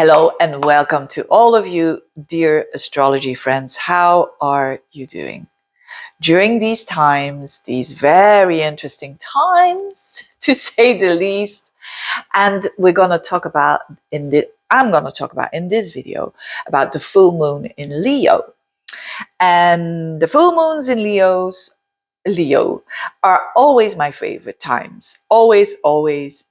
Hello and welcome to all of you, dear astrology friends. How are you doing? During these times, these very interesting times, to say the least, and I'm going to talk about in this video about the full moon in Leo. And the full moons in Leo are always my favorite times. Always,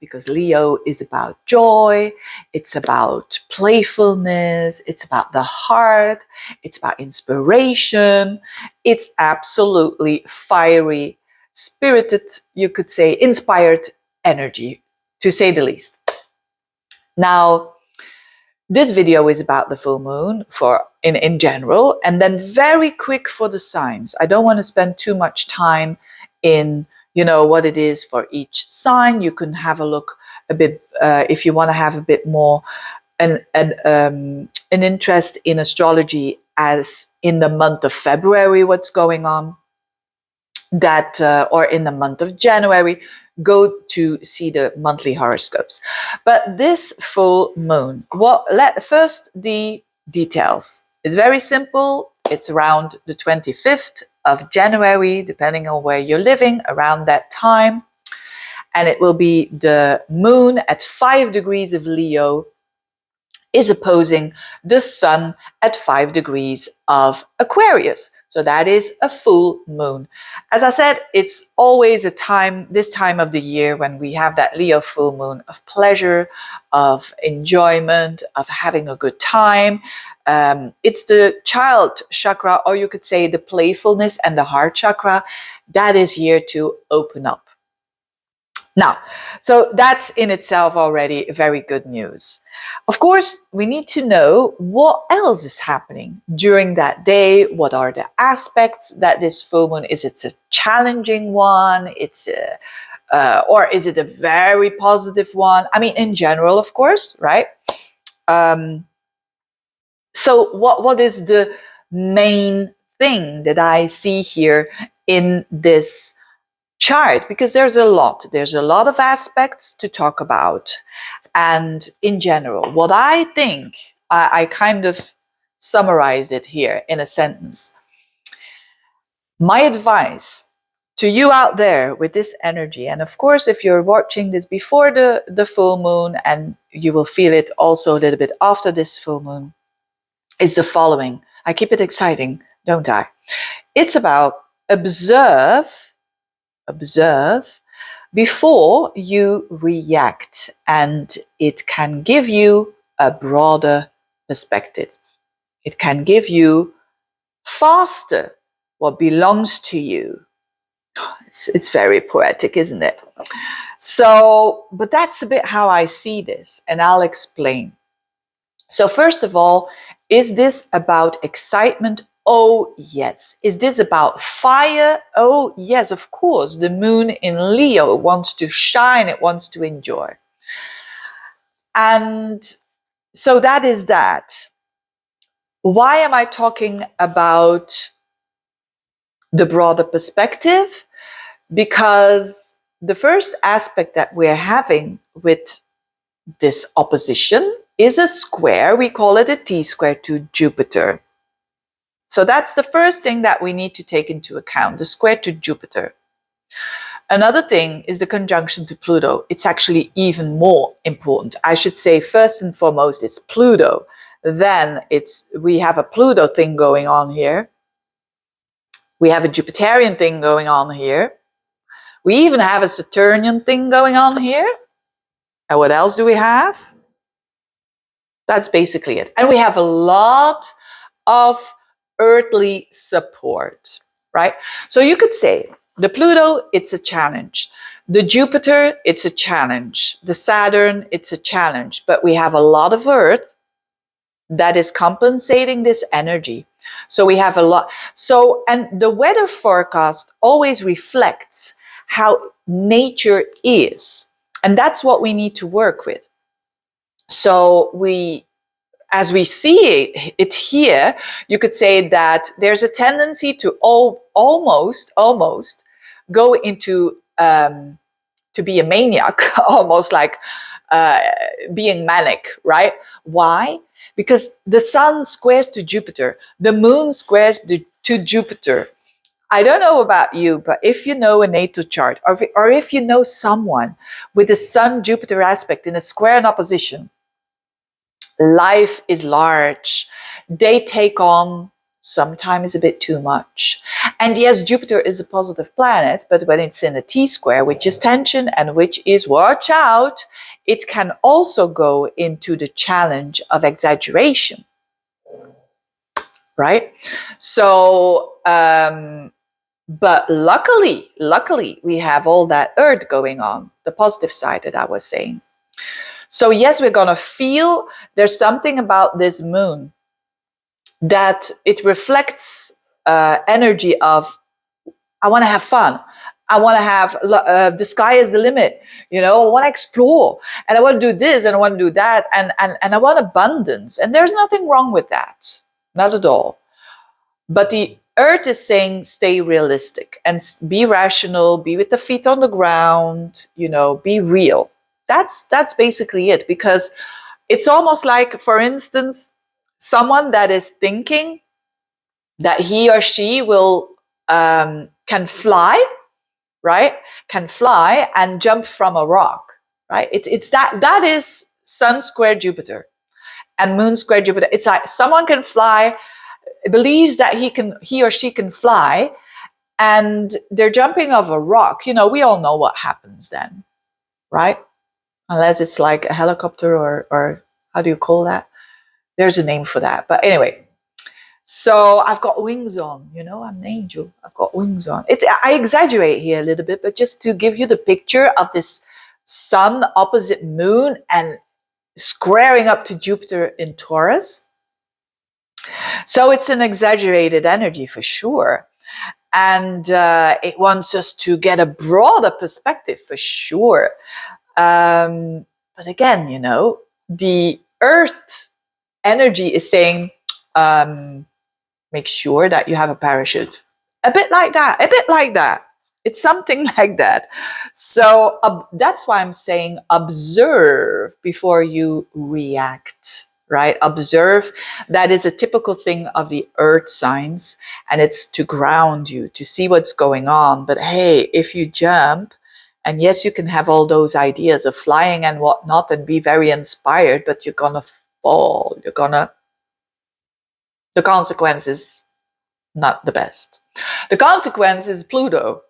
because Leo is about joy, it's about playfulness, it's about the heart, it's about inspiration. It's absolutely fiery, spirited, you could say, inspired energy, to say the least. Now, this video is about the full moon in general, and then very quick for the signs. I don't want to spend too much time in what it is for each sign. You can have a look a bit if you want to have a bit more an interest in astrology, as in the month of February what's going on, that or in the month of January. Go to see the monthly horoscopes. But this full moon, first the details. It's very simple. It's around the 25th of January, depending on where you're living, around that time. And it will be the moon at 5 degrees of Leo is opposing the sun at 5 degrees of Aquarius. So that is a full moon. As I said, it's always this time of the year when we have that Leo full moon of pleasure, of enjoyment, of having a good time. It's the child chakra, or you could say the playfulness and the heart chakra, that is here to open up. Now, so that's in itself already very good news. Of course, we need to know what else is happening during that day. What are the aspects that this full moon is? It's a challenging one. Or is it a very positive one? I mean, in general, of course, right? So what is the main thing that I see here in this chart? Because there's a lot of aspects to talk about. And in general, what I think, I kind of summarized it here in a sentence. My advice to you out there with this energy, and of course, if you're watching this before the full moon, and you will feel it also a little bit after this full moon, is the following. I keep it exciting, don't I? It's about observe before you react, and it can give you a broader perspective. It can give you faster what belongs to you. It's very poetic, isn't it? So, but that's a bit how I see this, and I'll explain. So first of all, is this about excitement? Oh, yes. Is this about fire? Oh, yes, of course. The moon in Leo wants to shine. It wants to enjoy. And so that is that. Why am I talking about the broader perspective? Because the first aspect that we're having with this opposition is a square. We call it a T-square to Jupiter. So that's the first thing that we need to take into account, the square to Jupiter. Another thing is the conjunction to Pluto. It's actually even more important. I should say first and foremost, it's Pluto. Then we have a Pluto thing going on here. We have a Jupiterian thing going on here. We even have a Saturnian thing going on here. And what else do we have? That's basically it. And we have a lot of earthly support, right? So you could say the Pluto, it's a challenge. The Jupiter, it's a challenge. The Saturn, it's a challenge. But we have a lot of Earth that is compensating this energy. So we have a lot. So, and the weather forecast always reflects how nature is. And that's what we need to work with. So as we see it here, you could say that there's a tendency to almost go into to be a maniac, almost like being manic, right? Why? Because the sun squares to Jupiter, the moon squares to Jupiter. I don't know about you, but if you know a natal chart, or if you know someone with the sun Jupiter aspect in a square and opposition, life is large. They take on sometimes a bit too much. And yes, Jupiter is a positive planet, but when it's in a T square, which is tension and which is watch out, it can also go into the challenge of exaggeration, right? So, but luckily, we have all that earth going on, the positive side that I was saying. So yes, we're going to feel there's something about this moon that it reflects energy of, I want to have fun. I want to have, the sky is the limit. You know, I want to explore and I want to do this and I want to do that. And I want abundance. And there's nothing wrong with that. Not at all. But the earth is saying, stay realistic and be rational, be with the feet on the ground, you know, be real. That's basically it, because it's almost like, for instance, someone that is thinking that he or she will can fly, right? Can fly and jump from a rock, right? It's that is Sun square Jupiter and Moon square Jupiter. It's like someone can fly, believes that he or she can fly, and they're jumping off a rock. You know, we all know what happens then, right? Unless it's like a helicopter or how do you call that? There's a name for that. But anyway, so I've got wings on, you know, I'm an angel. I've got wings on. I exaggerate here a little bit, but just to give you the picture of this sun opposite moon and squaring up to Jupiter in Taurus. So it's an exaggerated energy for sure. And it wants us to get a broader perspective for sure. But again, you know, the earth energy is saying, make sure that you have a parachute. A bit like that. It's something like that. So that's why I'm saying observe before you react, right? Observe. That is a typical thing of the earth signs, and it's to ground you, to see what's going on. But hey, if you jump, and yes, you can have all those ideas of flying and whatnot and be very inspired, but you're gonna fall. The consequence is not the best. The consequence is Pluto,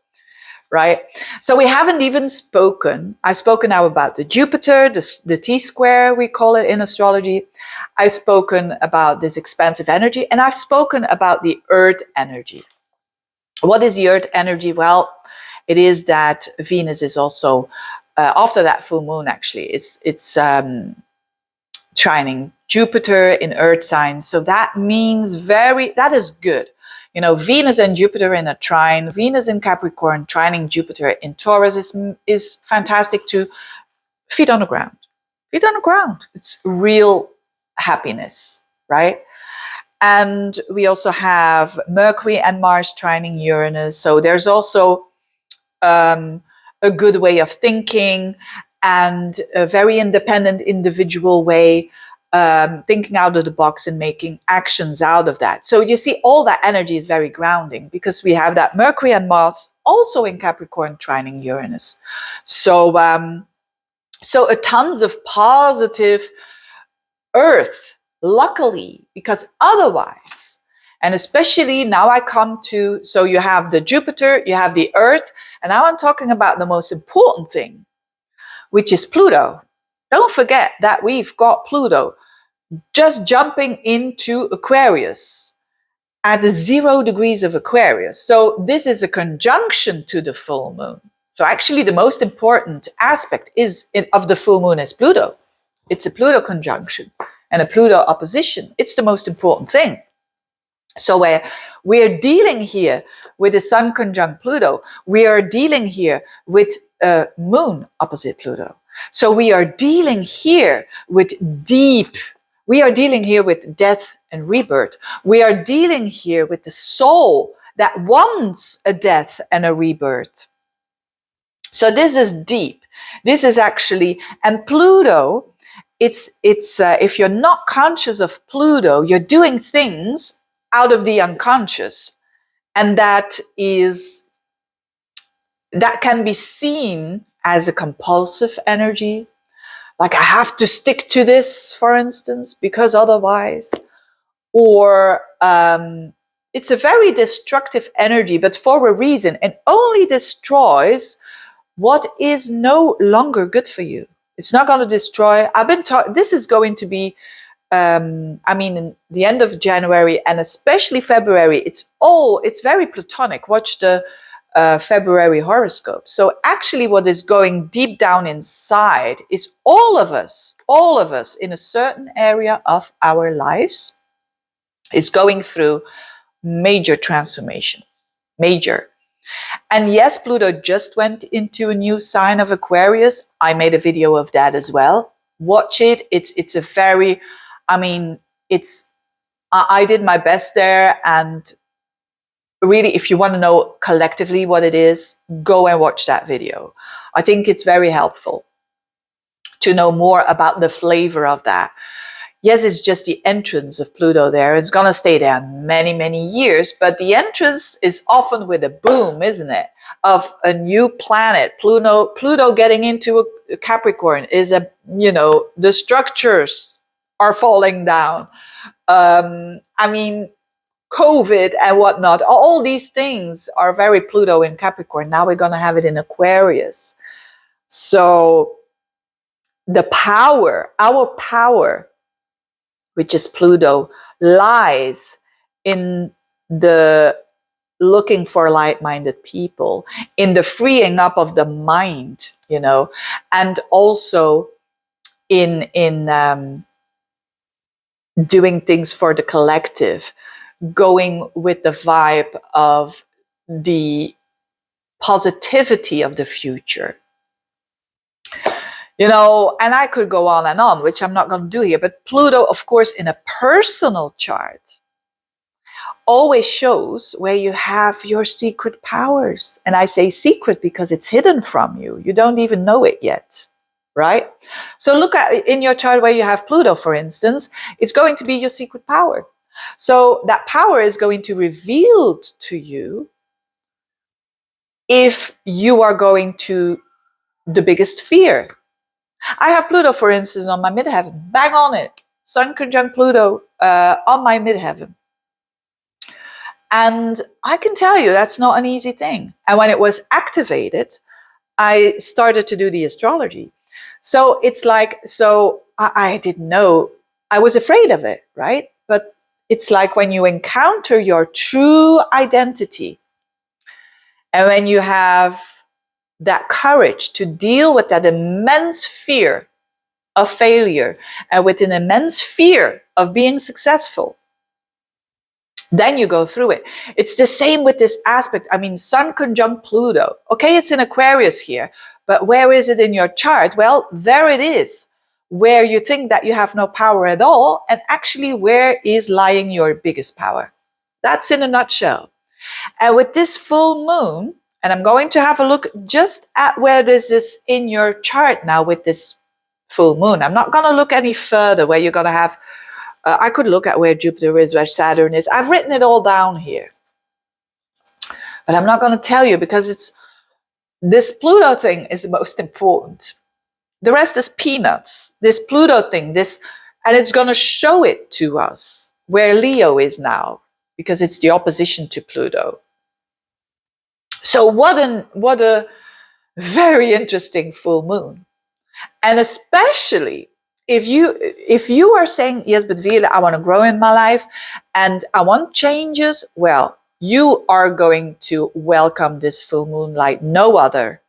right? So we haven't even spoken. I've spoken now about the Jupiter, the T square, we call it in astrology. I've spoken about this expansive energy, and I've spoken about the earth energy. What is the earth energy? Well, it is that Venus is also, after that full moon, actually, it's trining Jupiter in earth signs. So that means that is good. You know, Venus and Jupiter in a trine, Venus in Capricorn trining Jupiter in Taurus is fantastic to feet on the ground. Feet on the ground. It's real happiness, right? And we also have Mercury and Mars trining Uranus. So there's also a good way of thinking and a very independent individual way, thinking out of the box and making actions out of that. So you see, all that energy is very grounding because we have that Mercury and Mars also in Capricorn trining Uranus. So tons of positive earth, luckily, because otherwise, and especially now I come to, so you have the Jupiter, you have the earth, and now I'm talking about the most important thing, which is Pluto. Don't forget that we've got Pluto just jumping into Aquarius at 0 degrees of Aquarius. So this is a conjunction to the full moon. So actually the most important aspect of the full moon is Pluto. It's a Pluto conjunction and a Pluto opposition. It's the most important thing. So we're dealing here with the Sun conjunct Pluto. We are dealing here with Moon opposite Pluto. So we are dealing here with we are dealing here with death and rebirth. We are dealing here with the soul that wants a death and a rebirth. So this is deep. This is actually, and Pluto, it's if you're not conscious of Pluto, you're doing things out of the unconscious, and that can be seen as a compulsive energy. Like, I have to stick to this, for instance, because otherwise, or it's a very destructive energy, but for a reason, and only destroys what is no longer good for you. It's not going to destroy. I've been taught this is going to be, in the end of January and especially February, it's very Plutonic. Watch the February horoscope. So actually what is going deep down inside is all of us in a certain area of our lives is going through major transformation, major. And yes, Pluto just went into a new sign of Aquarius. I made a video of that as well. Watch it. It's a very, I did my best there. And really, if you want to know collectively what it is, go and watch that video. I think it's very helpful to know more about the flavor of that. Yes, it's just the entrance of Pluto there. It's going to stay there many, many years, but the entrance is often with a boom, isn't it? Of a new planet. Pluto getting into a Capricorn is the structures are falling down. COVID and whatnot, all these things are very Pluto in Capricorn. Now we're going to have it in Aquarius. So the power, our power, which is Pluto, lies in the looking for like-minded people, in the freeing up of the mind, and also in doing things for the collective, going with the vibe of the positivity of the future. And I could go on and on, which I'm not going to do here. But Pluto, of course, in a personal chart, always shows where you have your secret powers. And I say secret because it's hidden from you. You don't even know it yet, right? So look at in your chart where you have Pluto, for instance, it's going to be your secret power. So that power is going to be revealed to you if you are going to the biggest fear. I have Pluto, for instance, on my midheaven, bang on it. Sun conjunct Pluto on my midheaven. And I can tell you that's not an easy thing. And when it was activated, I started to do the astrology. So it's like, I didn't know, I was afraid of it, right? But it's like when you encounter your true identity, and when you have that courage to deal with that immense fear of failure and with an immense fear of being successful, then you go through it. It's the same with this aspect. Sun conjunct Pluto. Okay, it's in Aquarius here, but where is it in your chart? Well, there it is, where you think that you have no power at all, and actually where is lying your biggest power. That's in a nutshell. And with this full moon, and I'm going to have a look just at where this is in your chart now with this full moon. I'm not going to look any further where you're going to have, I could look at where Jupiter is, where Saturn is. I've written it all down here. But I'm not going to tell you because this Pluto thing is the most important. The rest is peanuts. This Pluto thing, and it's going to show it to us where Leo is now, because it's the opposition to Pluto. So what a very interesting full moon. And especially if you are saying, yes, but Veerle, I want to grow in my life and I want changes, well, you are going to welcome this full moon like no other.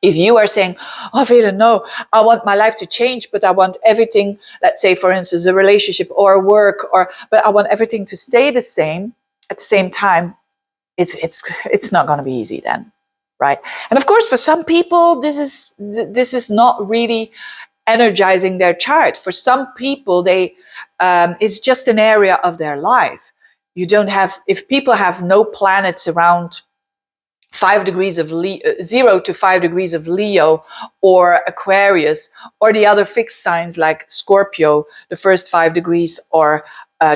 If you are saying, oh, Veerle, no, I want my life to change, but I want everything, let's say, for instance, a relationship or work, but I want everything to stay the same at the same time, it's not going to be easy then, right? And of course, for some people, this is not really energizing their chart. For some people, it's just an area of their life. If people have no planets around 5 degrees of 0 to 5 degrees of Leo or Aquarius, or the other fixed signs like Scorpio, the first 5 degrees, or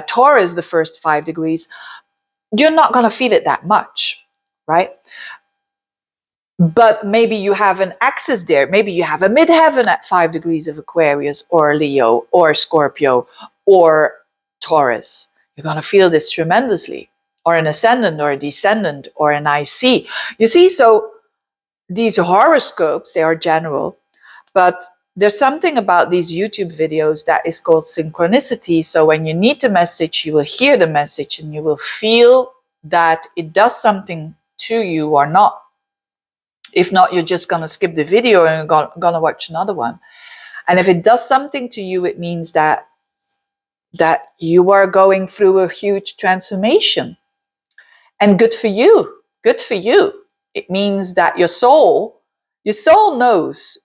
Taurus, the first 5 degrees, you're not going to feel it that much, right? But maybe you have an axis there. Maybe you have a midheaven at 5 degrees of Aquarius or Leo or Scorpio or Taurus. You're going to feel this tremendously. Or an ascendant or a descendant or an IC. You see, so these horoscopes, they are general, but there's something about these YouTube videos that is called synchronicity. So when you need the message, you will hear the message and you will feel that it does something to you or not. If not, you're just going to skip the video and you're going to watch another one. And if it does something to you, it means that you are going through a huge transformation. And good for you. Good for you. It means that your soul knows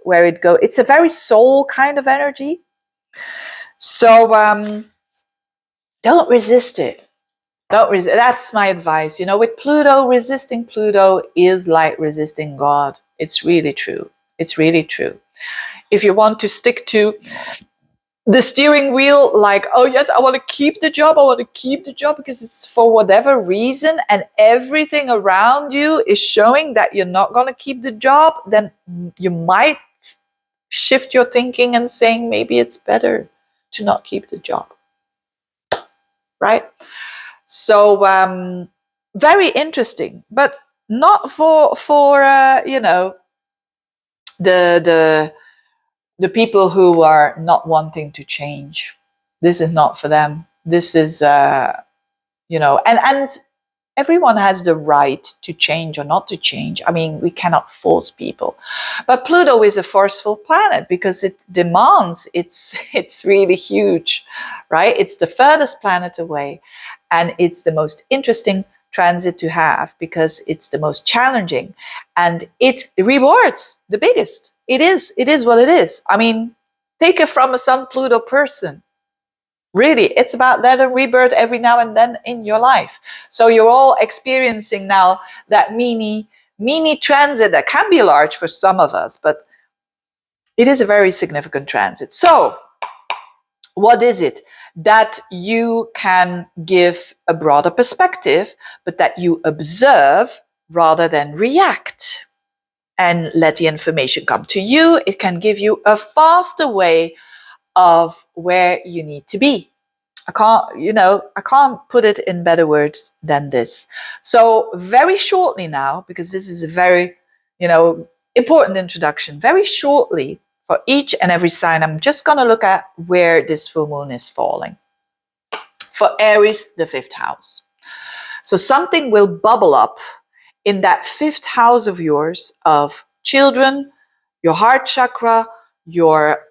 where it goes. It's a very soul kind of energy. So don't resist it. That's my advice. You know, with Pluto, resisting Pluto is like resisting God. It's really true. It's really true. If you want to stick to the steering wheel, like, oh yes, I want to keep the job because it's for whatever reason, and everything around you is showing that you're not going to keep the job, then you might shift your thinking and saying maybe it's better to not keep the job. Right? So very interesting, but not for you know, the people who are not wanting to change. This is not for them. This is you know, and everyone has the right to change or not to change. I mean, we cannot force people. But Pluto is a forceful planet because it demands, it's really huge, right? It's the furthest planet away, and it's the most interesting transit to have because it's the most challenging, and it rewards the biggest. It is what it is. I mean, take it from a Sun Pluto person. Really, it's about that rebirth every now and then in your life. So you're all experiencing now that mini transit that can be large for some of us, but it is a very significant transit. So what is it? That you can give a broader perspective, but that you observe rather than react and let the information come to you. It can give you a faster way of where you need to be. I can't put it in better words than this. So very shortly now, because this is a very, important introduction, very shortly for each and every sign, I'm just going to look at where this full moon is falling. For Aries, the 5th house. So something will bubble up in that 5th house of yours of children, your heart chakra, your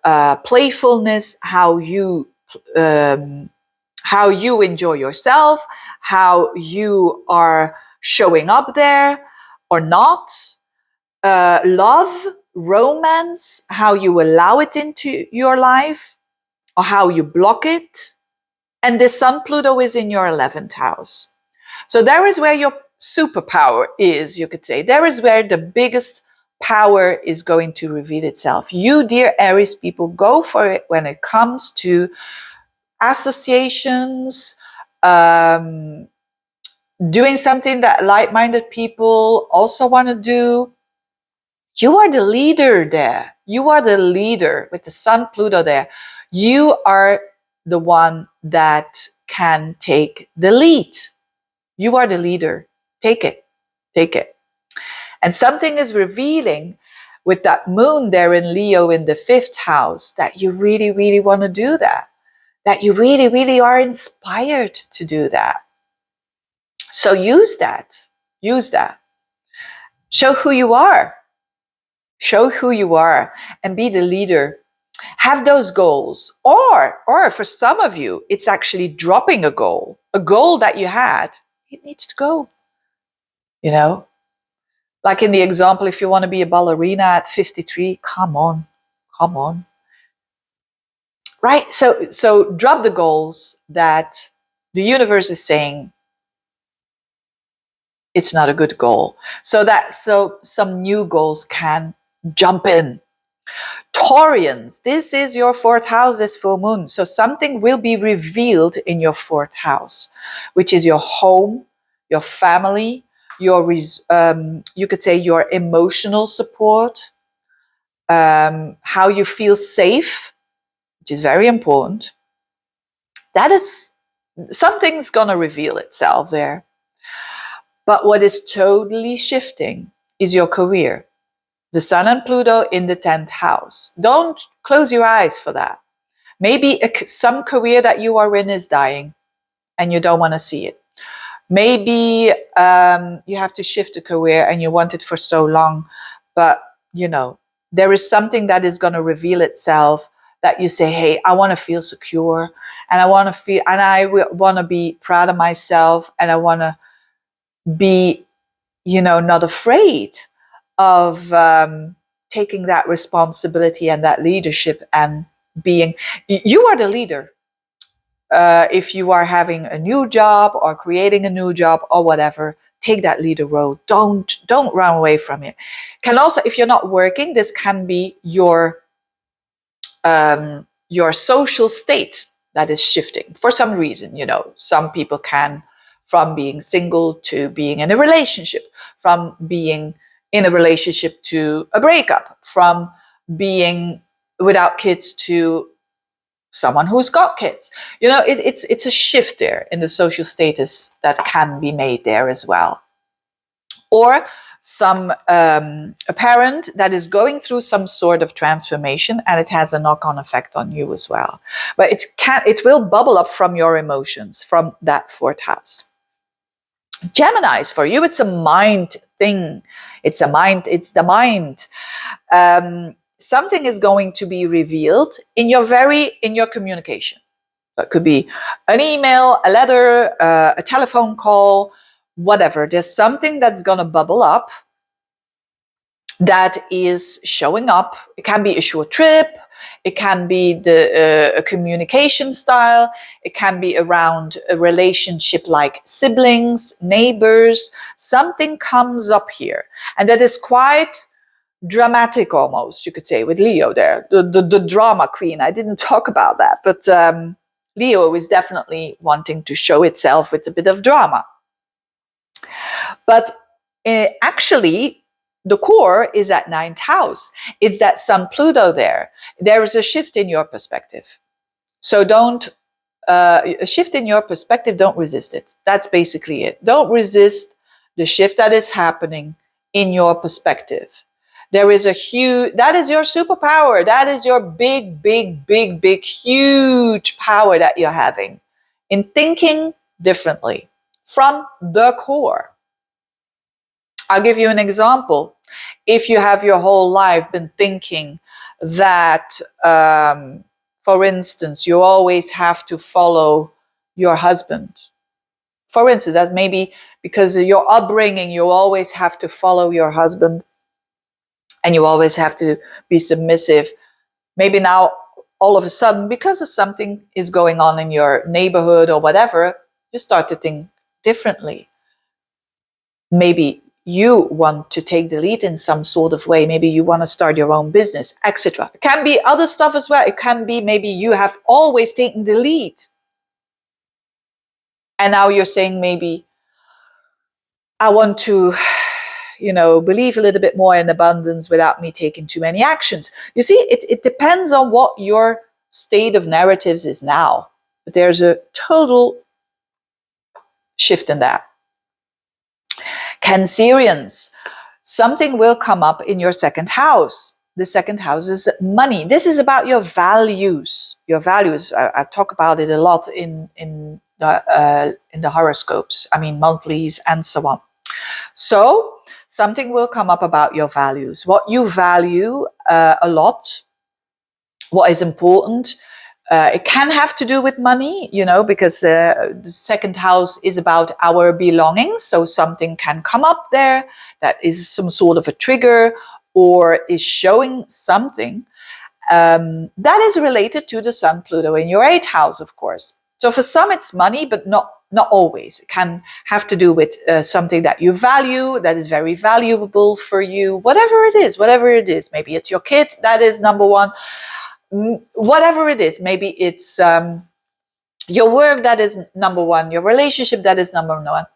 playfulness, how you enjoy yourself, how you are showing up there or not, love, romance, how you allow it into your life or how you block it. And the Sun Pluto is in your 11th house. So there is where your superpower is, you could say. There is where the biggest power is going to reveal itself. You, dear Aries people, go for it when it comes to associations, doing something that like-minded people also want to do. You are the leader there. You are the leader with the Sun Pluto there. You are the one that can take the lead. You are the leader. Take it. Take it. And something is revealing with that moon there in Leo in the 5th house that you really, really want to do that. That you really, really are inspired to do that. So use that. Use that. Show who you are. Show who you are and be the leader. Have those goals. Or for some of you, it's actually dropping a goal that you had. It needs to go. Like in the example, if you want to be a ballerina at 53, come on. Right? So drop the goals that the universe is saying, it's not a good goal. So some new goals can jump in. Taurians, this is your fourth house, this full moon. So something will be revealed in your fourth house, which is your home, your family, your you could say your emotional support, how you feel safe, which is very important. That is, something's gonna reveal itself there. But what is totally shifting is your career. The Sun and Pluto in the 10th house. Don't close your eyes for that. Maybe some career that you are in is dying and you don't want to see it. Maybe you have to shift a career and you want it for so long, but you know, there is something that is going to reveal itself that you say, hey, I want to feel secure, and I want to be proud of myself, and I want to be, not afraid of taking that responsibility and that leadership, and being, you are the leader. If you are having a new job or creating a new job or whatever, take that leader role. Don't run away from it. Can also, if you're not working, this can be your social state that is shifting for some reason. Some people can, from being single to being in a relationship, from being in a relationship to a breakup, from being without kids to someone who's got kids. It's a shift there in the social status that can be made there as well. Or some a parent that is going through some sort of transformation, and it has a knock-on effect on you as well. But it will bubble up from your emotions, from that fourth house. Geminis, for you, it's a mind thing. It's the mind. Something is going to be revealed in your communication. That could be an email, a letter, a telephone call, whatever. There's something that's going to bubble up that is showing up. It can be a short trip. It can be a communication style. It can be around a relationship like siblings, neighbors. Something comes up here. And that is quite dramatic almost, you could say, with Leo there. The drama queen. I didn't talk about that. But Leo is definitely wanting to show itself with a bit of drama. But actually, the core is at 9th house. It's that Sun Pluto there. There is a shift in your perspective. So a shift in your perspective, don't resist it. That's basically it. Don't resist the shift that is happening in your perspective. There is that is your superpower. That is your big, huge power that you're having in thinking differently from the core. I'll give you an example. If you have your whole life been thinking that, for instance, you always have to follow your husband. For instance, that's maybe because of your upbringing, you always have to follow your husband and you always have to be submissive. Maybe now, all of a sudden, because of something is going on in your neighborhood or whatever, you start to think differently. Maybe you want to take the lead in some sort of way. Maybe you want to start your own business, etc. It can be other stuff as well. It can be maybe you have always taken the lead. And now you're saying, maybe I want to, believe a little bit more in abundance without me taking too many actions. You see, it depends on what your state of narratives is now. But there's a total shift in that. Cancerians, something will come up in your 2nd house. The 2nd house is money. This is about your values. Your values. I talk about it a lot in the horoscopes. I mean, monthlies and so on. So something will come up about your values. What you value a lot. What is important. It can have to do with money, because the 2nd house is about our belongings. So something can come up there that is some sort of a trigger or is showing something that is related to the Sun Pluto in your 8th house, of course. So for some it's money, but not not always. It can have to do with something that you value, that is very valuable for you, whatever it is. Maybe it's your kid, that is number one. Whatever it is, maybe it's your work, that is number one, your relationship, that is number one.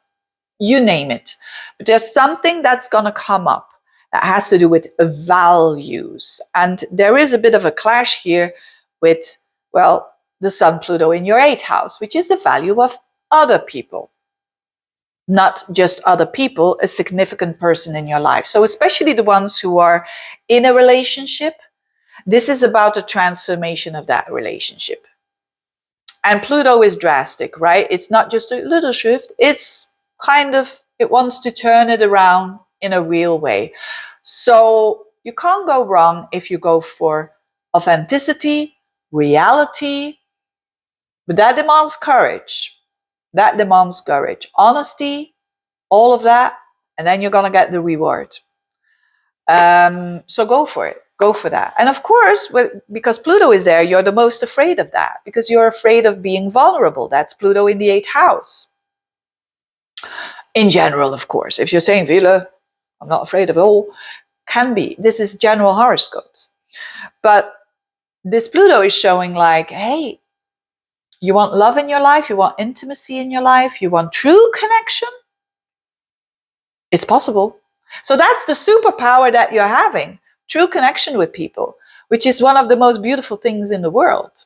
You name it. But there's something that's going to come up that has to do with values. And there is a bit of a clash here with, well, the Sun Pluto in your 8th house, which is the value of other people. Not just other people, a significant person in your life. So especially the ones who are in a relationship, this is about the transformation of that relationship. And Pluto is drastic, right? It's not just a little shift. It's kind of, it wants to turn it around in a real way. So you can't go wrong if you go for authenticity, reality, but that demands courage. Honesty, all of that, and then you're going to get the reward. So go for it. Go for that. And of course, because Pluto is there, you're the most afraid of that, because you're afraid of being vulnerable. That's Pluto in the 8th house. In general, of course. If you're saying, Veerle, I'm not afraid of it all, can be. This is general horoscopes. But this Pluto is showing like, hey, you want love in your life, you want intimacy in your life, you want true connection? It's possible. So that's the superpower that you're having. True connection with people, which is one of the most beautiful things in the world.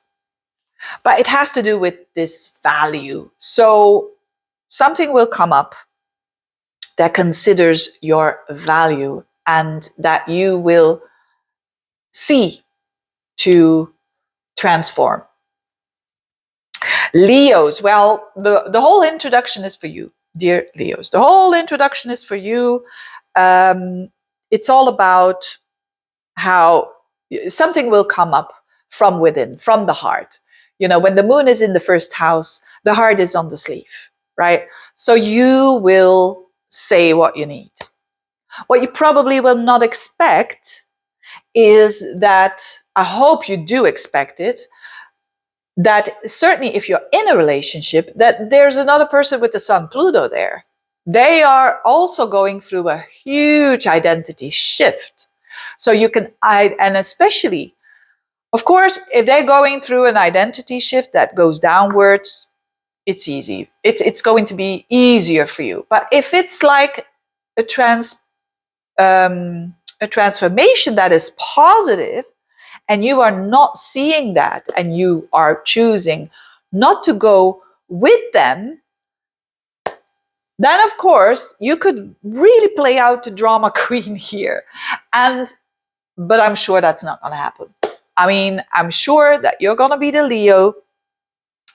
But it has to do with this value. So something will come up that considers your value and that you will see to transform. Leos, well, the whole introduction is for you, dear Leos. The whole introduction is for you. It's all about how something will come up from within, from the heart. You know, when the moon is in the 1st house, the heart is on the sleeve, right? So you will say what you need. What you probably will not expect is that, I hope you do expect it, that certainly if you're in a relationship, that there's another person with the Sun Pluto there. They are also going through a huge identity shift. So you can, and especially, of course, if they're going through an identity shift that goes downwards, it's easy. It's going to be easier for you. But if it's like a transformation that is positive, and you are not seeing that, and you are choosing not to go with them, then of course you could really play out the drama queen here. But I'm sure that's not going to happen. I mean, I'm sure that you're going to be the Leo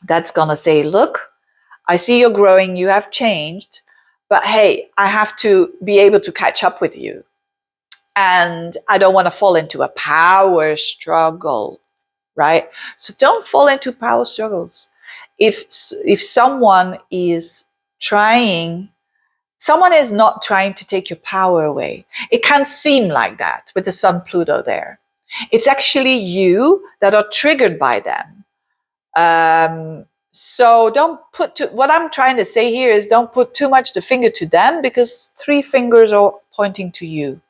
that's going to say, look, I see you're growing, you have changed, but hey, I have to be able to catch up with you. And I don't want to fall into a power struggle, right? So don't fall into power struggles. If someone is not trying to take your power away. It can seem like that with the Sun Pluto there. It's actually you that are triggered by them. So don't what I'm trying to say here is don't put too much the finger to them, because 3 fingers are pointing to you.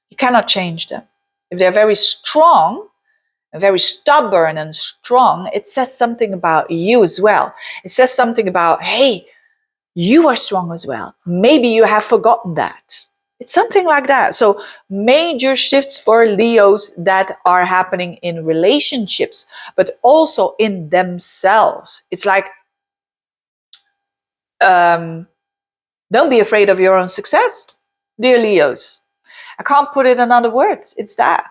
You cannot change them. If they're very strong, and very stubborn and strong, it says something about you as well. It says something about, hey, you are strong as well. Maybe you have forgotten that. It's something like that. So major shifts for Leos that are happening in relationships, but also in themselves. It's like, don't be afraid of your own success, dear Leos. I can't put it in other words. It's that.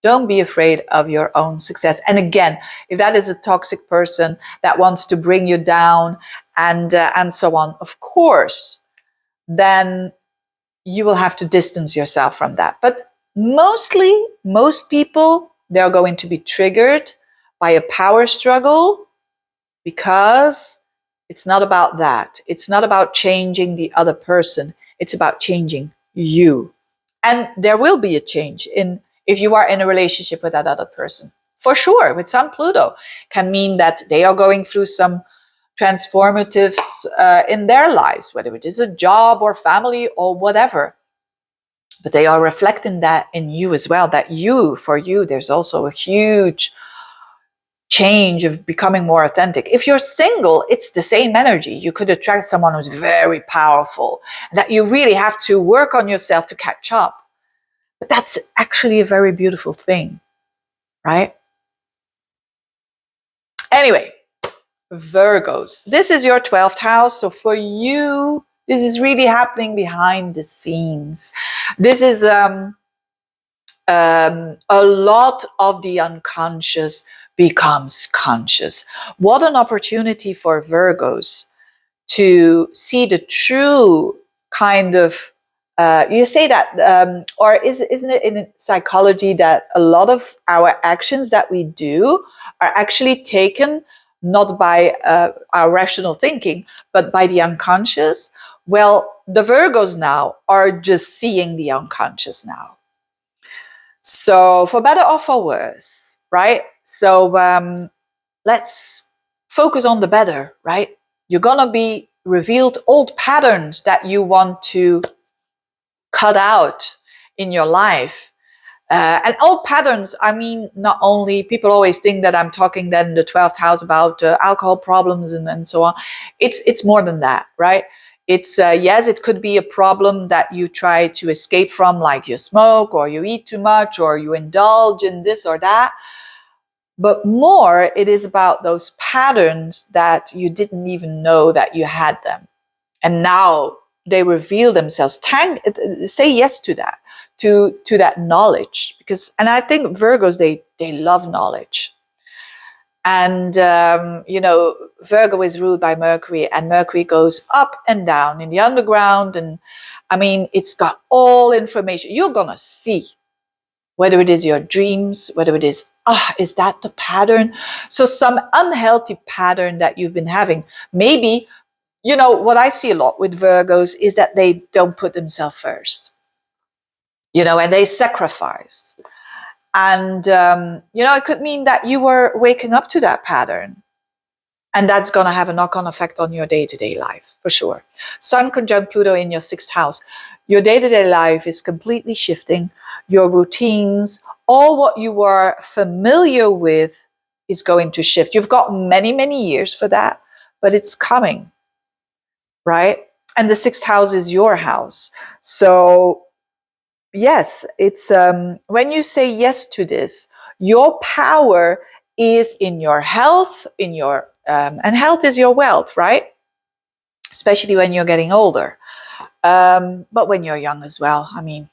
Don't be afraid of your own success. And again, if that is a toxic person that wants to bring you down and so on, of course, then you will have to distance yourself from that. But most people, they are going to be triggered by a power struggle, because it's not about that. It's not about changing the other person. It's about changing you. And there will be a change if you are in a relationship with that other person. For sure, with Sun Pluto, can mean that they are going through some transformatives in their lives, whether it is a job or family or whatever. But they are reflecting that in you as well, that for you, there's also a huge change of becoming more authentic. If you're single, it's the same energy. You could attract someone who's very powerful, that you really have to work on yourself to catch up. But that's actually a very beautiful thing, right? Anyway, Virgos, this is your 12th house. So for you, this is really happening behind the scenes. This is a lot of the unconscious becomes conscious. What an opportunity for Virgos to see the true kind of, you say that, or isn't it in psychology that a lot of our actions that we do are actually taken not by our rational thinking, but by the unconscious? Well, the Virgos now are just seeing the unconscious now. So for better or for worse, right? So let's focus on the better, right? You're going to be revealed old patterns that you want to cut out in your life. And old patterns, I mean, not only, people always think that I'm talking then the 12th house about alcohol problems and so on. It's more than that, right? It's, yes, it could be a problem that you try to escape from, like you smoke or you eat too much or you indulge in this or that. But more, it is about those patterns that you didn't even know that you had them. And now they reveal themselves. Say yes to that, to that knowledge. And I think Virgos, they love knowledge. And, Virgo is ruled by Mercury, and Mercury goes up and down in the underground. And I mean, it's got all information. You're going to see whether it is your dreams, whether it is, is that the pattern? So some unhealthy pattern that you've been having. Maybe, what I see a lot with Virgos is that they don't put themselves first, and they sacrifice. And, it could mean that you were waking up to that pattern. And that's going to have a knock-on effect on your day-to-day life, for sure. Sun conjunct Pluto in your 6th house. Your day-to-day life is completely shifting. Your routines, all what you were familiar with is going to shift. You've got many, many years for that, but it's coming, right? And the 6th house is your house. So yes, it's when you say yes to this, your power is in your health, and health is your wealth, right? Especially when you're getting older. But when you're young as well, I mean,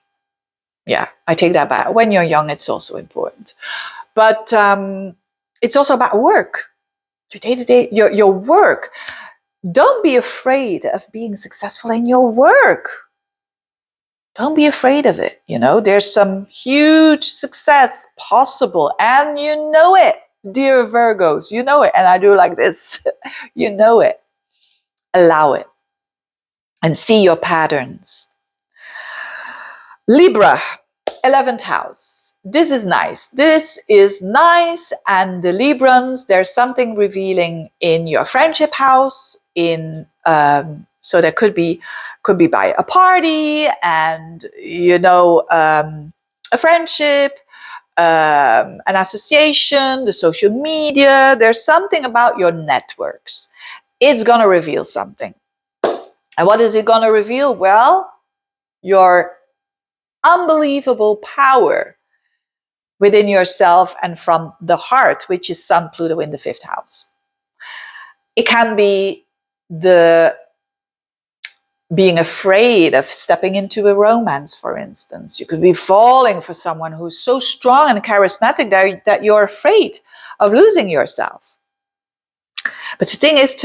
yeah, I take that back. When you're young, it's also important. But it's also about work. Your day-to-day, your work. Don't be afraid of being successful in your work. Don't be afraid of it. There's some huge success possible, and you know it, dear Virgos. You know it. And I do like this. You know it. Allow it. And see your patterns. Libra, 11th house. This is nice. This is nice. And the Librans, there's something revealing in your friendship house. So there could be by a party and, a friendship, an association, the social media. There's something about your networks. It's going to reveal something. And what is it going to reveal? Well, your unbelievable power within yourself and from the heart, which is Sun Pluto in the 5th house. It can be being afraid of stepping into a romance, for instance. You could be falling for someone who's so strong and charismatic that you're afraid of losing yourself. But the thing is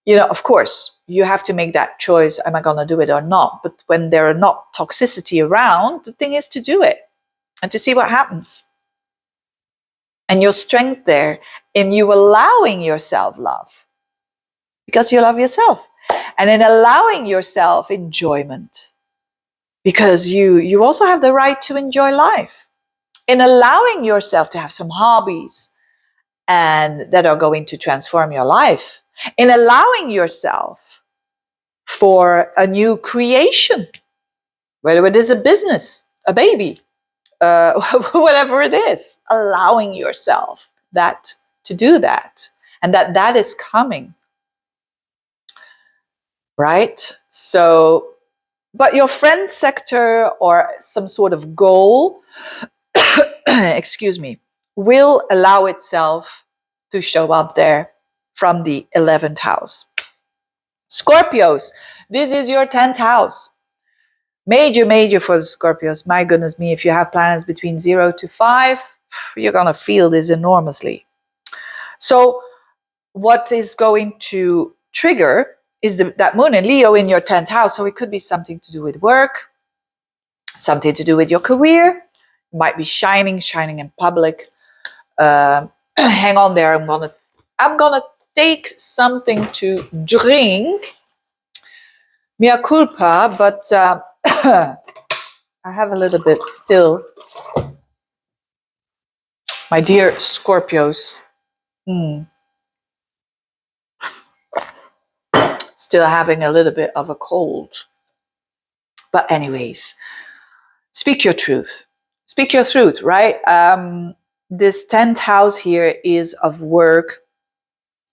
of course, you have to make that choice. Am I going to do it or not? But when there are not toxicity around, the thing is to do it and to see what happens. And your strength there in you allowing yourself love, because you love yourself. And in allowing yourself enjoyment, because you also have the right to enjoy life. In allowing yourself to have some hobbies and that are going to transform your life. in allowing yourself for a new creation, whether it is a business, a baby, whatever it is, allowing yourself that to do that, and that is coming, right? So, but your friend sector or some sort of goal, excuse me, will allow itself to show up there from the 11th house. Scorpios, this is your 10th house. Major for the Scorpios. My goodness me, if you have planets between 0 to 5, you're going to feel this enormously. So what is going to trigger is that moon in Leo in your 10th house. So it could be something to do with work, something to do with your career. You might be shining in public. Hang on there. I'm gonna take something to drink. Mea culpa, but I have a little bit still. My dear Scorpios. Still having a little bit of a cold. But anyways, speak your truth. Speak your truth, right? This 10th house here is of work.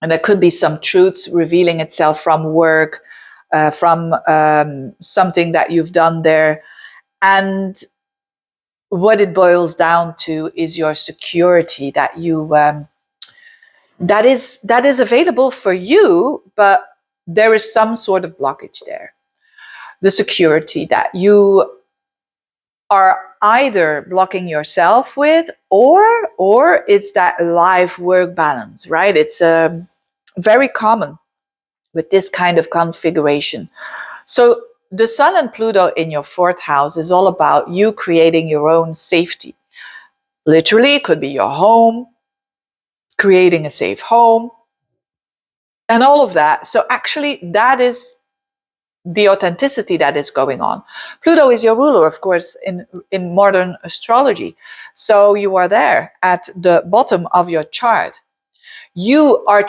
And there could be some truths revealing itself from work, from something that you've done there. And what it boils down to is your security that you that is available for you, but there is some sort of blockage there. The security that you are either blocking yourself with, or it's that life-work balance, right? It's very common with this kind of configuration. So the Sun and Pluto in your 4th house is all about you creating your own safety. Literally, it could be your home, creating a safe home, and all of that. So actually, that is the authenticity that is going on. Pluto is your ruler, of course, in modern astrology. So you are there at the bottom of your chart. You are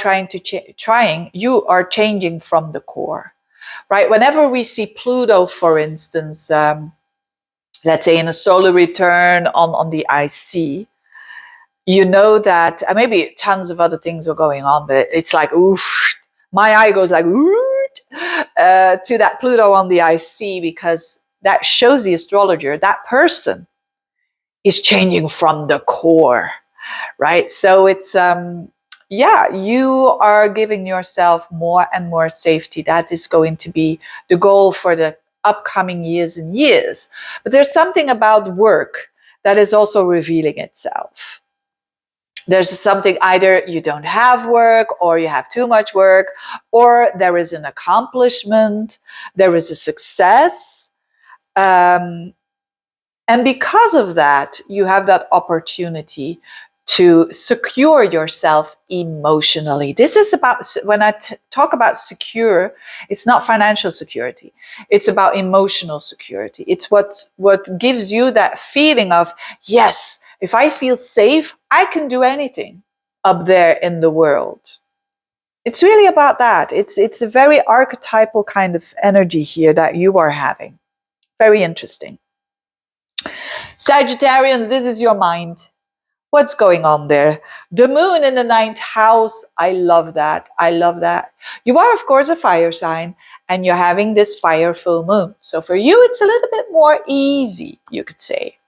you are changing from the core, right? Whenever we see Pluto, for instance, let's say in a solar return on the IC, you know that maybe tons of other things are going on, but it's like, oof, my eye goes like, oof, to that Pluto on the IC, because that shows the astrologer that person is changing from the core, right? So it's you are giving yourself more and more safety. That is going to be the goal for the upcoming years and years. But there's something about work that is also revealing itself. There's something, either you don't have work, or you have too much work, or there is an accomplishment, there is a success. And because of that, you have that opportunity to secure yourself emotionally. This is about, when I talk about secure, it's not financial security. It's about emotional security. It's what gives you that feeling of, yes, if I feel safe, I can do anything up there in the world. It's really about that. It's a very archetypal kind of energy here that you are having. Very interesting. Sagittarians, this is your mind. What's going on there? The moon in the 9th house. I love that. I love that. You are, of course, a fire sign, and you're having this fire full moon. So for you, it's a little bit more easy, you could say.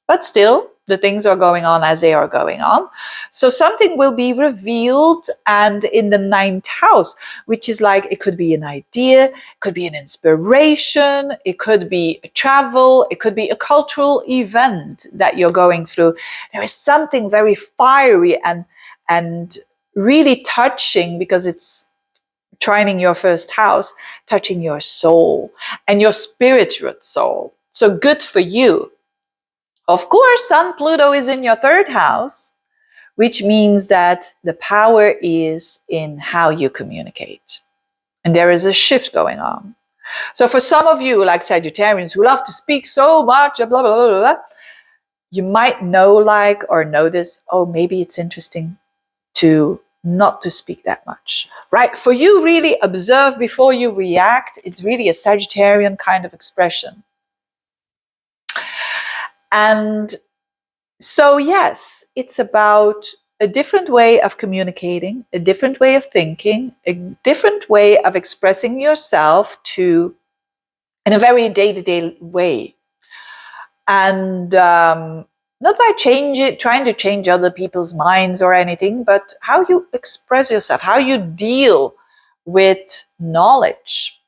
But still, the things are going on as they are going on. So something will be revealed, and in the 9th house, which is like, it could be an idea, it could be an inspiration, it could be a travel, it could be a cultural event that you're going through. There is something very fiery and really touching, because it's trining your 1st house, touching your soul and your spiritual soul. So good for you. Of course, Sun Pluto is in your 3rd house, which means that the power is in how you communicate. And there is a shift going on. So for some of you, like Sagittarians, who love to speak so much, blah, blah, blah, blah, blah, you might know, or notice, oh, maybe it's interesting to not to speak that much, right? For you, really observe before you react is really a Sagittarian kind of expression. And so, yes, it's about a different way of communicating, a different way of thinking, a different way of expressing yourself in a very day-to-day way. And not by trying to change other people's minds or anything, but how you express yourself, how you deal with knowledge,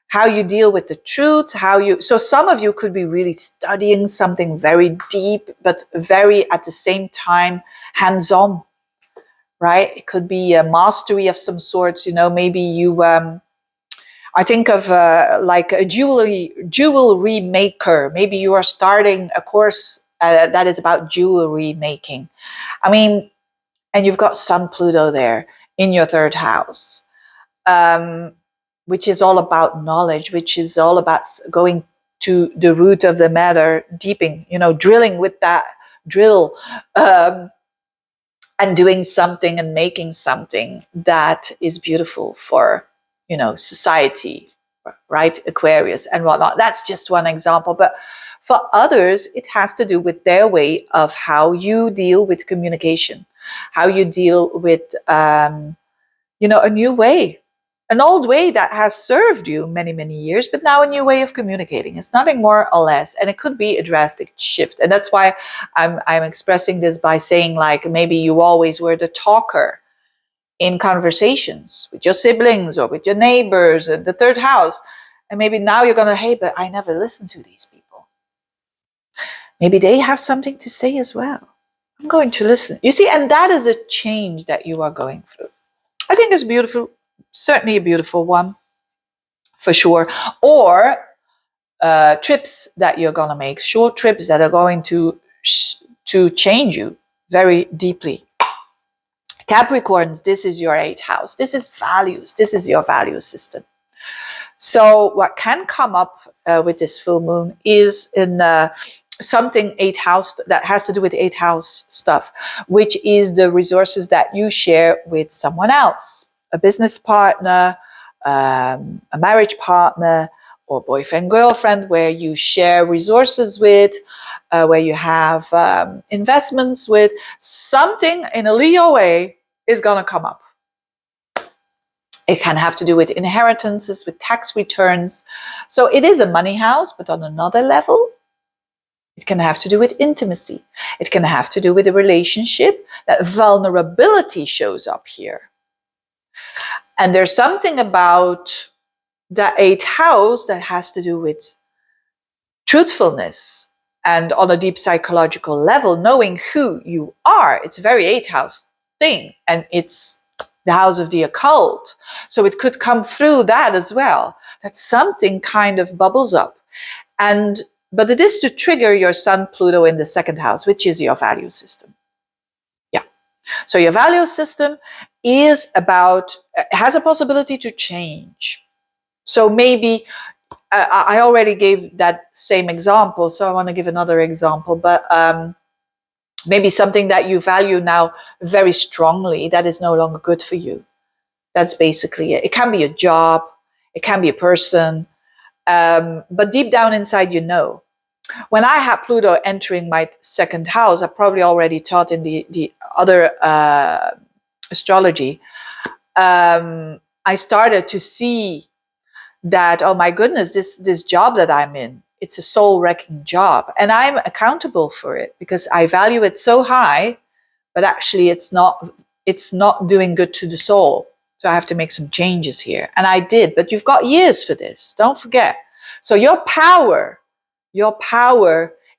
how you deal with the truth, so some of you could be really studying something very deep, but very at the same time hands-on, right? It could be a mastery of some sorts, maybe you, I think of like a jewelry maker. Maybe you are starting a course that is about jewelry making. I mean, and you've got Sun Pluto there in your third house. Which is all about knowledge, which is all about going to the root of the matter, drilling with that drill, and doing something and making something that is beautiful for, society, right? Aquarius and whatnot. That's just one example. But for others, it has to do with their way of how you deal with communication, how you deal with, a new way. An old way that has served you many, many years, but now a new way of communicating. It's nothing more or less. And it could be a drastic shift. And that's why I'm expressing this by saying, like, maybe you always were the talker in conversations with your siblings or with your neighbors at the third house. And maybe now you're going to, hey, but I never listened to these people. Maybe they have something to say as well. I'm going to listen. You see, and that is a change that you are going through. I think it's beautiful. Certainly a beautiful one, for sure. Or trips that you're going to make, short trips that are going to change you very deeply. Capricorns, this is your 8th house. This is values. This is your value system. So what can come up with this full moon is in something 8th house that has to do with 8th house stuff, which is the resources that you share with someone else. A business partner, a marriage partner, or boyfriend, girlfriend, where you share resources with, where you have investments with. Something in a Leo way is going to come up. It can have to do with inheritances, with tax returns. So it is a money house, but on another level. It can have to do with intimacy. It can have to do with a relationship. That vulnerability shows up here. And there's something about the 8th house that has to do with truthfulness and on a deep psychological level, knowing who you are. It's a very 8th house thing, and it's the house of the occult. So it could come through that as well, that something kind of bubbles up. But it is to trigger your Sun Pluto in the 2nd house, which is your value system. Yeah. So your value system is has a possibility to change. So maybe, I already gave that same example, so I want to give another example, but maybe something that you value now very strongly that is no longer good for you. That's basically it. It can be a job, it can be a person, but deep down inside, When I had Pluto entering my 2nd house, I probably already taught in the other astrology, I started to see that, oh my goodness, this job that I'm in, it's a soul-wrecking job. And I'm accountable for it because I value it so high, but actually it's not doing good to the soul. So I have to make some changes here. And I did, but you've got years for this. Don't forget. So your power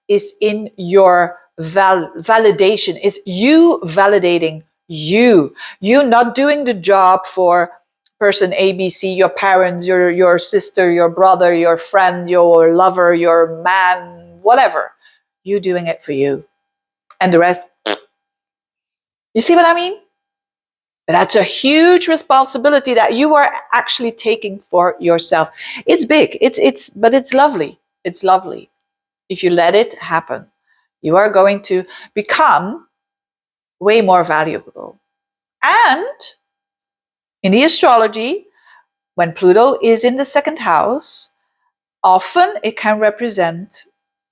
is in your validation, is you validating you not doing the job for person ABC, your parents, your sister, your brother, your friend, your lover, your man, whatever. You doing it for you. And the rest, you see what I mean? That's a huge responsibility that you are actually taking for yourself. It's big, but it's lovely. It's lovely. If you let it happen, you are going to become way more valuable. And in the astrology, when Pluto is in the second house, often it can represent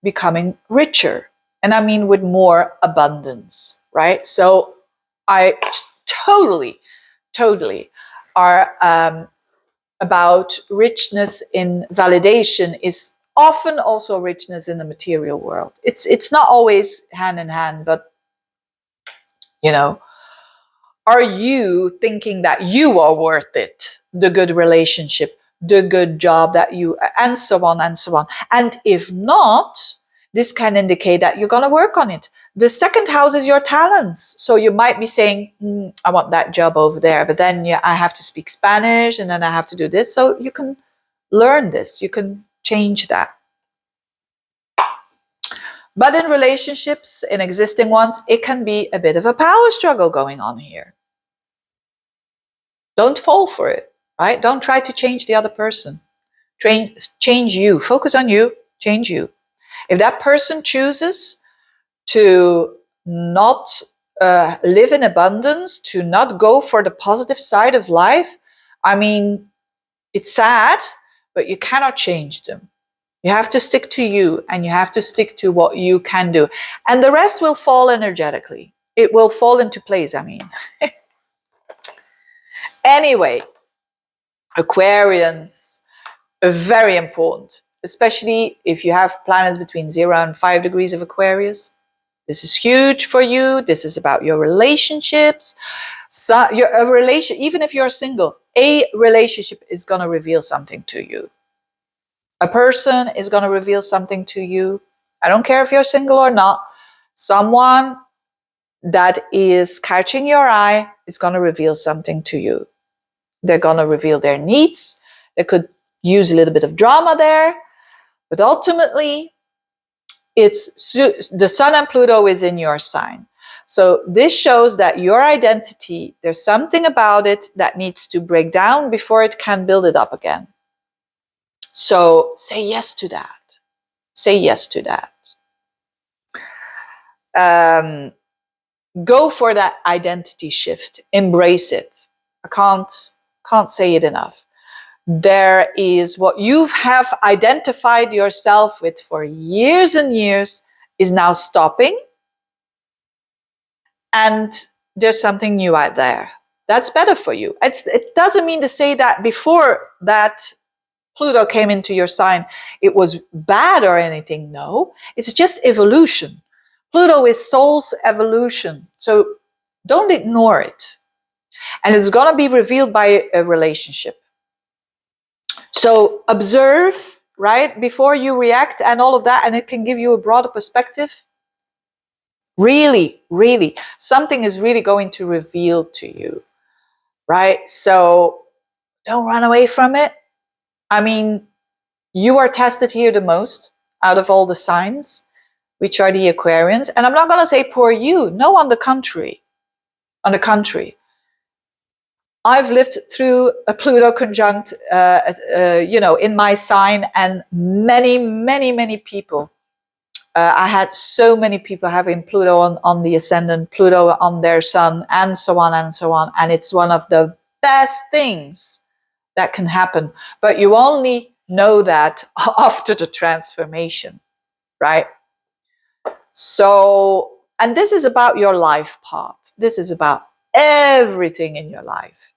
becoming richer. And I mean with more abundance, right? So I totally are about richness in validation is often also richness in the material world. It's not always hand in hand, but you know, are you thinking that you are worth it? The good relationship, the good job that you, and so on and so on. And if not, this can indicate that you're going to work on it. The second house is your talents. So you might be saying, I want that job over there, but then I have to speak Spanish and then I have to do this. So you can learn this, you can change that. But in relationships, in existing ones, it can be a bit of a power struggle going on here. Don't fall for it, right? Don't try to change the other person. Change you. Focus on you. Change you. If that person chooses to not live in abundance, to not go for the positive side of life, I mean, it's sad, but you cannot change them. You have to stick to you, and you have to stick to what you can do. And the rest will fall energetically. It will fall into place, I mean. Anyway, Aquarians are very important, especially if you have planets between 0 and 5 degrees of Aquarius. This is huge for you. This is about your relationships. So even if you're single, a relationship is going to reveal something to you. A person is going to reveal something to you. I don't care if you're single or not. Someone that is catching your eye is going to reveal something to you. They're going to reveal their needs. They could use a little bit of drama there. But ultimately, it's the Sun and Pluto is in your sign. So this shows that your identity, there's something about it that needs to break down before it can build it up again. So say yes to that. Say yes to that. Go for that identity shift. Embrace it. I can't say it enough. There is what you have identified yourself with for years and years is now stopping. And there's something new out there. That's better for you. It doesn't mean to say that before that Pluto came into your sign, it was bad or anything. No, it's just evolution. Pluto is soul's evolution. So don't ignore it. And it's going to be revealed by a relationship. So observe, right, before you react and all of that, and it can give you a broader perspective. Really, something is really going to reveal to you, right? So don't run away from it. I mean, you are tested here the most out of all the signs, which are the Aquarians. And I'm not going to say poor you. No, on the contrary. On the contrary. I've lived through a Pluto conjunct, in my sign, and many people. I had so many people having Pluto on the ascendant, Pluto on their sun, and so on and so on. And it's one of the best things that can happen. But you only know that after the transformation, right? So, and this is about your life path. This is about everything in your life.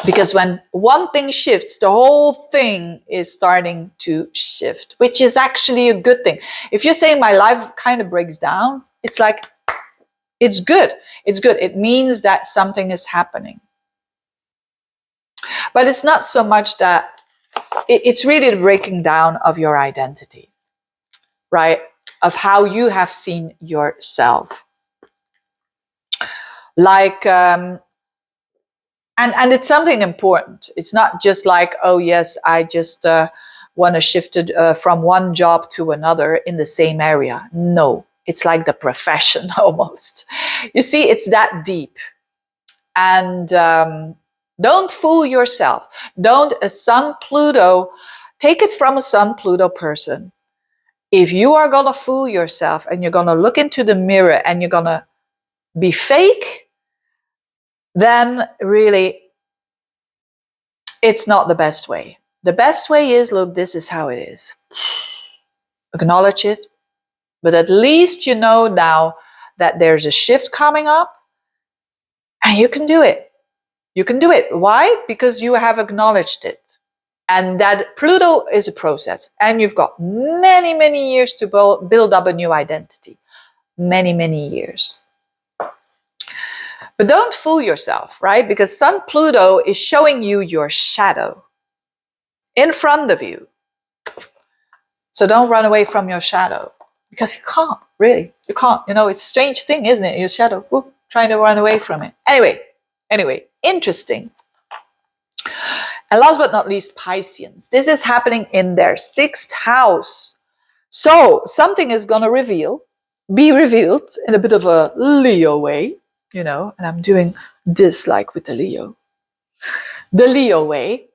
Because when one thing shifts, the whole thing is starting to shift, which is actually a good thing. If you're saying my life kind of breaks down, it's like, it's good. It's good. It means that something is happening. But it's not so much that, it's really the breaking down of your identity, right? Of how you have seen yourself. Like, And it's something important. It's not just like, oh yes, I just want to shift from one job to another in the same area. No, it's like the profession almost. You see, it's that deep. And don't fool yourself. Don't a Sun Pluto, take it from a Sun Pluto person. If you are going to fool yourself and you're going to look into the mirror and you're going to be fake, then really it's not the best way. The best way is, look, this is how it is. Acknowledge it, but at least you know now that there's a shift coming up and you can do it. You can do it. Why? Because you have acknowledged it. And that Pluto is a process. And you've got many, many years to build up a new identity. Many, many years. But don't fool yourself, right? Because Sun Pluto is showing you your shadow in front of you. So don't run away from your shadow. Because you can't, really. You can't. You know, it's a strange thing, isn't it? Your shadow, trying to run away from it. Anyway, interesting. And last but not least, Pisceans. This is happening in their 6th house. So something is going to be revealed in a bit of a Leo way, you know, and I'm doing this like with the Leo way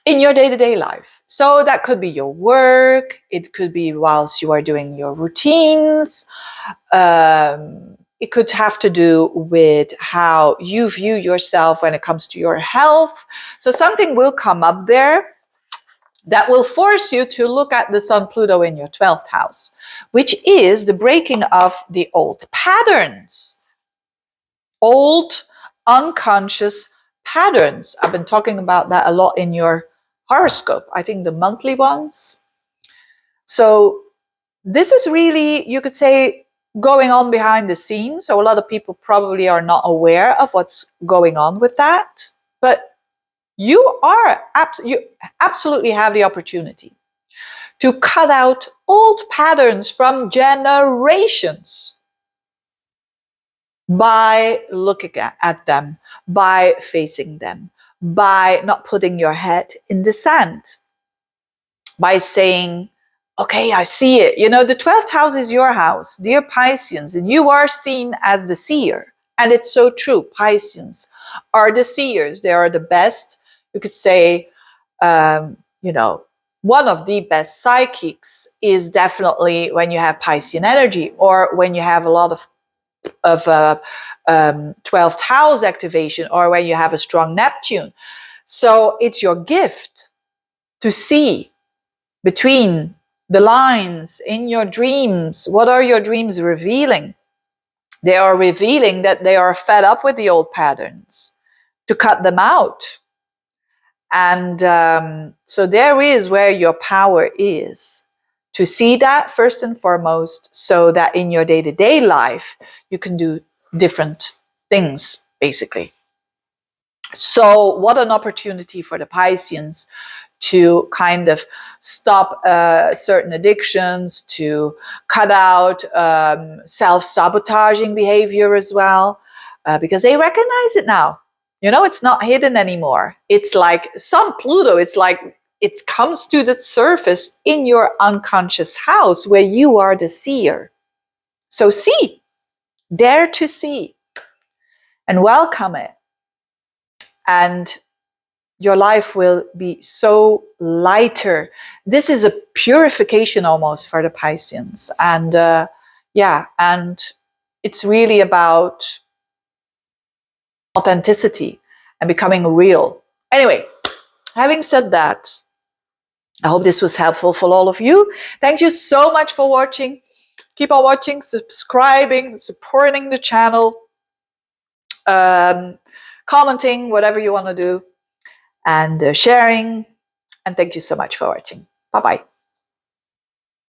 in your day-to-day life. So that could be your work. It could be whilst you are doing your routines. It could have to do with how you view yourself when it comes to your health. So something will come up there that will force you to look at the Sun Pluto in your 12th house, which is the breaking of the old patterns, old unconscious patterns. I've been talking about that a lot in your horoscope, I think the monthly ones. So this is really, you could say, going on behind the scenes. So a lot of people probably are not aware of what's going on with that. But you absolutely have the opportunity to cut out old patterns from generations by looking at them, by facing them, by not putting your head in the sand, by saying, okay, I see it. You know, the 12th house is your house, dear Pisceans, and you are seen as the seer. And it's so true. Pisceans are the seers. They are the best, you could say, you know, one of the best psychics is definitely when you have Piscean energy, or when you have a lot of 12th house activation, or when you have a strong Neptune. So it's your gift to see between the lines in your dreams. What are your dreams revealing? They are revealing that they are fed up with the old patterns, to cut them out. And so there is where your power is, to see that first and foremost, so that in your day-to-day life, you can do different things, basically. So what an opportunity for the Pisceans to kind of stop certain addictions, to cut out self-sabotaging behavior as well, because they recognize it now. You know, it's not hidden anymore. It's like Sun Pluto, it's like it comes to the surface in your unconscious house where you are the seer. So see, dare to see and welcome it. And your life will be so lighter. This is a purification almost for the Pisceans. And and it's really about authenticity and becoming real. Anyway, having said that, I hope this was helpful for all of you. Thank you so much for watching. Keep on watching, subscribing, supporting the channel, commenting, whatever you want to do, and sharing. And thank you so much for watching. Bye-bye.